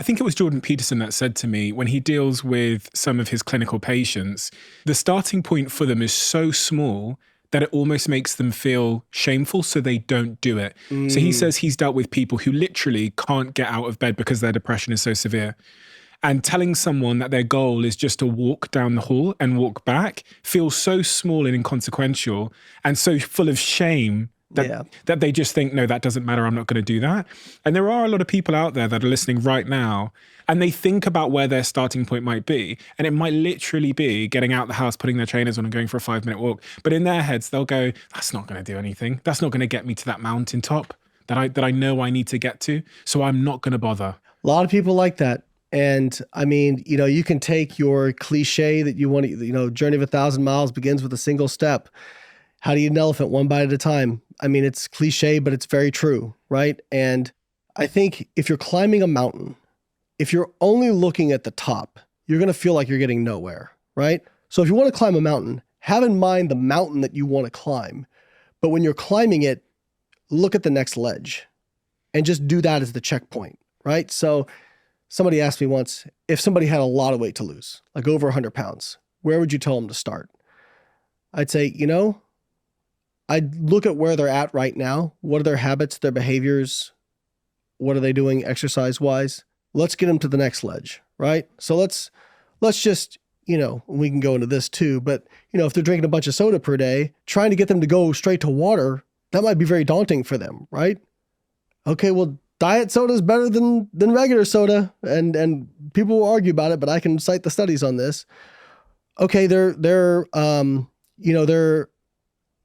I think it was Jordan Peterson that said to me, when he deals with some of his clinical patients, the starting point for them is so small that it almost makes them feel shameful, so they don't do it. So he says he's dealt with people who literally can't get out of bed because their depression is so severe. And telling someone that their goal is just to walk down the hall and walk back feels so small and inconsequential and so full of shame that they just think, no, that doesn't matter. I'm not going to do that. And there are a lot of people out there that are listening right now, and they think about where their starting point might be. And it might literally be getting out the house, putting their trainers on and going for a 5-minute walk. But in their heads, they'll go, that's not going to do anything. That's not going to get me to that mountaintop that I know I need to get to. So I'm not going to bother. A lot of people like that. And I mean, you can take your cliche that you want to, journey of 1,000 miles begins with a single step. How do you eat an elephant? One bite at a time. I mean, it's cliche, but it's very true, right? And I think if you're climbing a mountain, if you're only looking at the top, you're going to feel like you're getting nowhere, right? So if you want to climb a mountain, have in mind the mountain that you want to climb. But when you're climbing it, look at the next ledge and just do that as the checkpoint, right? So somebody asked me once, if somebody had a lot of weight to lose, like over 100 pounds, where would you tell them to start? I'd say, I'd look at where they're at right now. What are their habits, their behaviors? What are they doing exercise-wise? Let's get them to the next ledge, right? So let's just, we can go into this too, but, if they're drinking a bunch of soda per day, trying to get them to go straight to water, that might be very daunting for them, right? Okay, well, diet soda is better than regular soda, and people will argue about it, but I can cite the studies on this. Okay, they're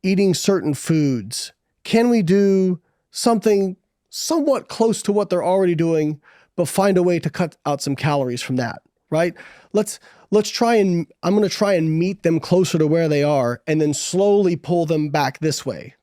eating certain foods. Can we do something somewhat close to what they're already doing, but find a way to cut out some calories from that, right? I'm going to try and meet them closer to where they are and then slowly pull them back this way